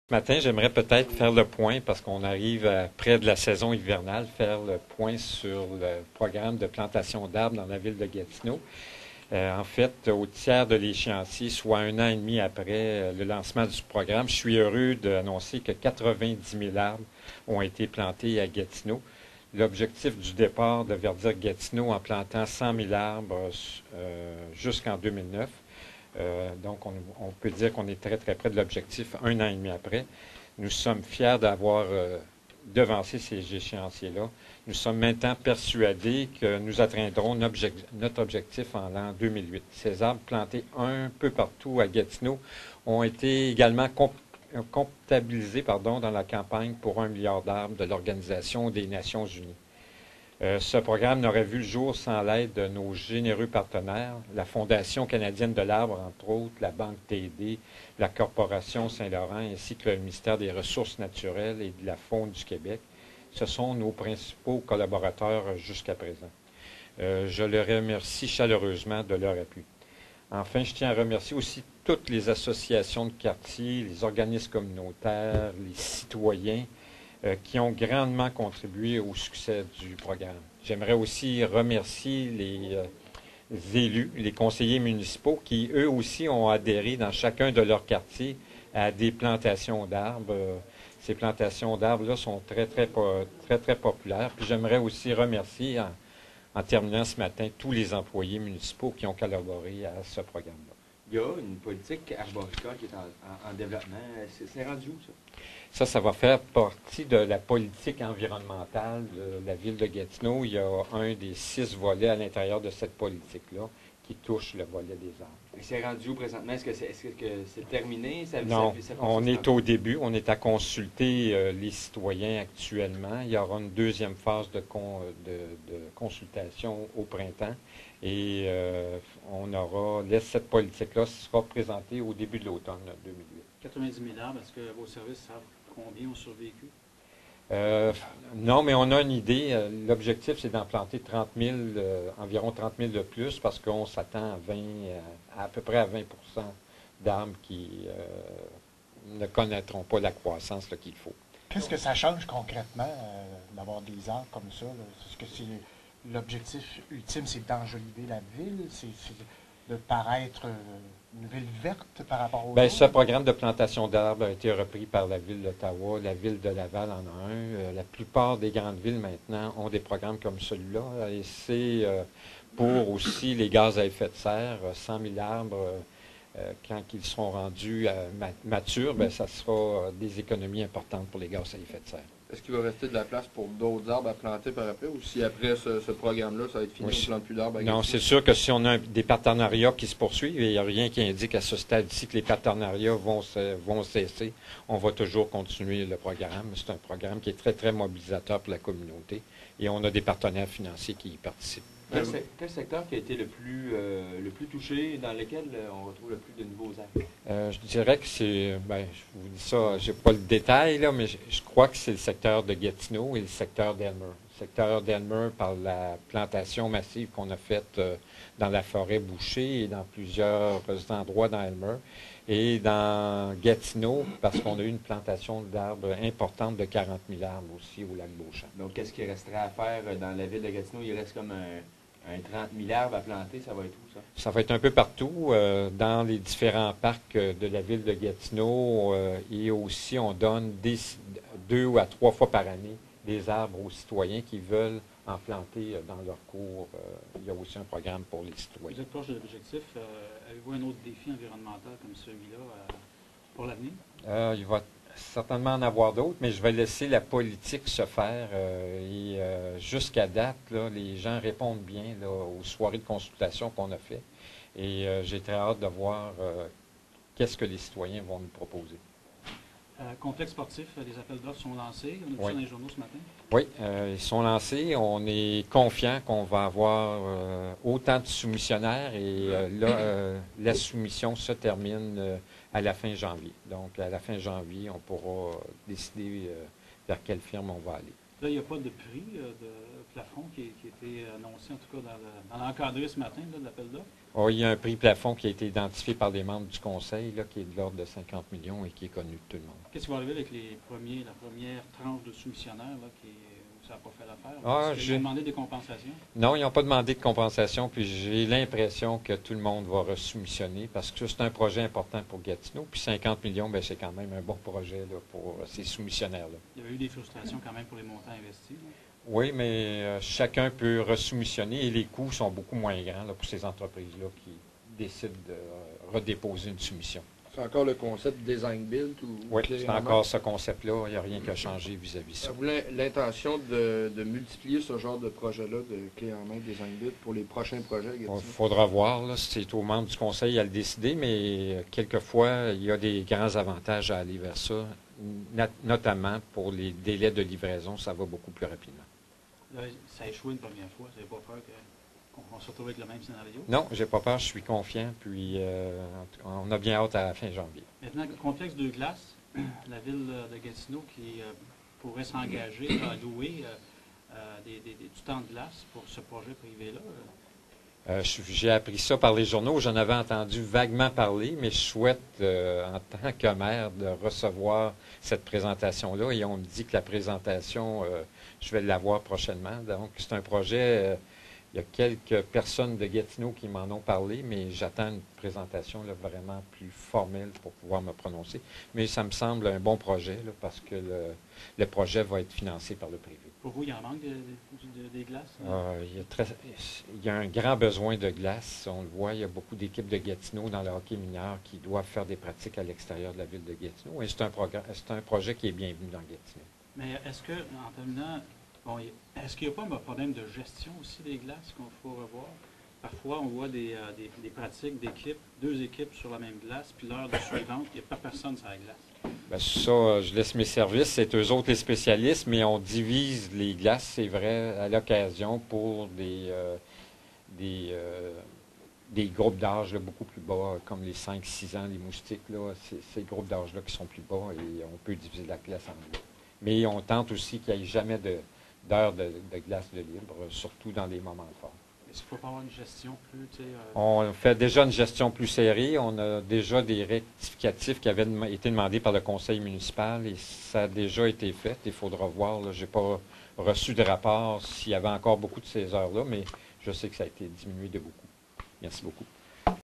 Ce matin, j'aimerais peut-être faire le point, parce qu'on arrive près de la saison hivernale, faire le point sur le programme de plantation d'arbres dans la ville de Gatineau. En fait, au tiers de l'échéancier, soit 1 an et demi après le lancement du programme, je suis heureux d'annoncer que 90 000 arbres ont été plantés à Gatineau. L'objectif du départ de Verdir Gatineau en plantant 100 000 arbres jusqu'en 2009. Donc, on peut dire qu'on est très, très près de l'objectif 1 an et demi après. Nous sommes fiers d'avoir devancé ces échéanciers-là. Nous sommes maintenant persuadés que nous atteindrons notre objectif en l'an 2008. Ces arbres plantés un peu partout à Gatineau ont été également comptabilisés dans la campagne pour 1 milliard d'arbres de l'Organisation des Nations Unies. Ce programme n'aurait vu le jour sans l'aide de nos généreux partenaires, la Fondation canadienne de l'arbre, entre autres, la Banque TD, la Corporation Saint-Laurent, ainsi que le ministère des Ressources naturelles et de la Faune du Québec. Ce sont nos principaux collaborateurs jusqu'à présent. Je les remercie chaleureusement de leur appui. Enfin, je tiens à remercier aussi toutes les associations de quartier, les organismes communautaires, les citoyens, qui ont grandement contribué au succès du programme. J'aimerais aussi remercier les élus, les conseillers municipaux, qui eux aussi ont adhéré dans chacun de leurs quartiers à des plantations d'arbres. Ces plantations d'arbres-là sont très, très, très, très populaires. Puis j'aimerais aussi remercier, en terminant ce matin, tous les employés municipaux qui ont collaboré à ce programme-là. Il y a une politique arboricole qui est en développement. C'est rendu où, ça? Ça va faire partie de la politique environnementale de la ville de Gatineau. Il y a un des 6 volets à l'intérieur de cette politique-là qui touche le volet des arbres. Et c'est rendu où présentement? Est-ce que c'est terminé? Non, on est au début. On est à consulter les citoyens actuellement. Il y aura une deuxième phase de consultation au printemps. Et cette politique-là sera présentée au début de l'automne 2008. 90 000 arbres, est-ce que vos services savent combien ont survécu? Non, mais on a une idée. L'objectif, c'est d'en planter environ 30 000 de plus, parce qu'on s'attend à peu près à 20 d'arbres qui ne connaîtront pas la croissance qu'il faut. Qu'est-ce que ça change concrètement d'avoir des arbres comme ça? Est-ce que l'objectif ultime, c'est d'enjoliver la ville? C'est de paraître une ville verte par rapport aux autres? Ce programme de plantation d'arbres a été repris par la ville d'Ottawa, la ville de Laval en a un. La plupart des grandes villes maintenant ont des programmes comme celui-là. Et c'est pour aussi les gaz à effet de serre, 100 000 arbres, quand ils seront rendus matures, ça sera des économies importantes pour les gaz à effet de serre. Est-ce qu'il va rester de la place pour d'autres arbres à planter par après, ou si après ce programme-là, ça va être fini, on ne plante plus d'arbres? Non, c'est sûr que si on a des partenariats qui se poursuivent, et il n'y a rien qui indique à ce stade-ci que les partenariats vont cesser, on va toujours continuer le programme. C'est un programme qui est très, très mobilisateur pour la communauté, et on a des partenaires financiers qui y participent. Quel secteur qui a été le plus touché, dans lequel on retrouve le plus de nouveaux arbres? Je dirais que c'est, je vous dis ça, je n'ai pas le détail, là, mais je crois que c'est le secteur de Gatineau et le secteur d'Elmer. Le secteur d'Elmer, par la plantation massive qu'on a faite dans la forêt bouchée et dans plusieurs endroits dans Elmer. Et dans Gatineau, parce qu'on a eu une plantation d'arbres importante de 40 000 arbres aussi au lac Beauchamp. Donc, qu'est-ce qu'il resterait à faire dans la ville de Gatineau? Il reste comme un 30 000 arbres à planter. Ça va être où, ça? Ça va être un peu partout, dans les différents parcs de la ville de Gatineau. Et aussi, on donne 2 à 3 fois par année des arbres aux citoyens qui veulent en planter dans leur cours. Il y a aussi un programme pour les citoyens. Vous êtes proche de l'objectif. Avez-vous un autre défi environnemental comme celui-là pour l'avenir? Il va certainement en avoir d'autres, mais je vais laisser la politique se faire. Jusqu'à date, là, les gens répondent bien là, aux soirées de consultation qu'on a fait. Et j'ai très hâte de voir qu'est-ce que les citoyens vont nous proposer. Complexe sportif, les appels d'offres sont lancés. On a vu ça dans les journaux ce matin. Oui, ils sont lancés. On est confiant qu'on va avoir autant de soumissionnaires et la soumission se termine à la fin janvier. Donc, à la fin janvier, on pourra décider vers quelle firme on va aller. Là, il n'y a pas de prix de plafond qui a été annoncé, en tout cas dans l'encadré ce matin de l'appel d'offres. Oh, il y a un prix plafond qui a été identifié par les membres du Conseil, là, qui est de l'ordre de 50 millions et qui est connu de tout le monde. Qu'est-ce qui va arriver avec la première tranche de soumissionnaires où ça n'a pas fait l'affaire? Ah, Est-ce qu'ils ont demandé des compensations? Non, ils n'ont pas demandé de compensation, puis j'ai l'impression que tout le monde va resoumissionner parce que c'est un projet important pour Gatineau. Puis 50 millions, bien, c'est quand même un bon projet là, pour ces soumissionnaires-là. Il y avait eu des frustrations quand même pour les montants investis. Là. Oui, mais chacun peut resoumissionner et les coûts sont beaucoup moins grands là, pour ces entreprises-là qui décident de redéposer une soumission. C'est encore le concept design build ou Oui, clé c'est en main? encore ce concept-là. Il n'y a rien qui a changé vis-à-vis ça. Avez-vous l'intention de multiplier ce genre de projet-là, de clé en main design build, pour les prochains projets à Gatineau? Il faudra voir. Là, c'est aux membres du Conseil à le décider, mais quelquefois, il y a des grands avantages à aller vers ça, notamment pour les délais de livraison. Ça va beaucoup plus rapidement. Là, ça a échoué une première fois. Vous n'avez pas peur qu'on se retrouve avec le même scénario? Non, j'ai pas peur, je suis confiant, puis on a bien hâte à la fin janvier. Maintenant, le complexe de glace, la ville de Gatineau qui pourrait s'engager à louer du temps de glace pour ce projet privé-là. J'ai appris ça par les journaux, j'en avais entendu vaguement parler, mais je souhaite, en tant que maire, de recevoir cette présentation-là. Et on me dit que la présentation, je vais l'avoir prochainement. Donc, c'est un projet... il y a quelques personnes de Gatineau qui m'en ont parlé, mais j'attends une présentation là, vraiment plus formelle pour pouvoir me prononcer. Mais ça me semble un bon projet là, parce que le projet va être financé par le privé. Pour vous, il y en manque des glaces? Il y a un grand besoin de glace. On le voit, il y a beaucoup d'équipes de Gatineau dans le hockey mineur qui doivent faire des pratiques à l'extérieur de la ville de Gatineau. Et c'est un projet qui est bienvenu dans Gatineau. Mais est-ce que, en terminant, est-ce qu'il n'y a pas un problème de gestion aussi des glaces qu'il faut revoir? Parfois, on voit des pratiques d'équipes, 2 équipes sur la même glace, puis l'heure de suivante, il n'y a pas personne sur la glace. Bien, ça, je laisse mes services, c'est eux autres les spécialistes, mais on divise les glaces, c'est vrai, à l'occasion pour des groupes d'âge là, beaucoup plus bas, comme les 5-6 ans, les moustiques, là, c'est ces groupes d'âge-là qui sont plus bas et on peut diviser la glace en deux. Mais on tente aussi qu'il n'y ait jamais d'heures de glace de libre, surtout dans les moments forts. Est-ce qu'il ne faut pas avoir une gestion plus... On fait déjà une gestion plus serrée. On a déjà des rectificatifs qui avaient été demandés par le conseil municipal et ça a déjà été fait. Il faudra voir. Je n'ai pas reçu de rapport s'il y avait encore beaucoup de ces heures-là, mais je sais que ça a été diminué de beaucoup. Merci beaucoup.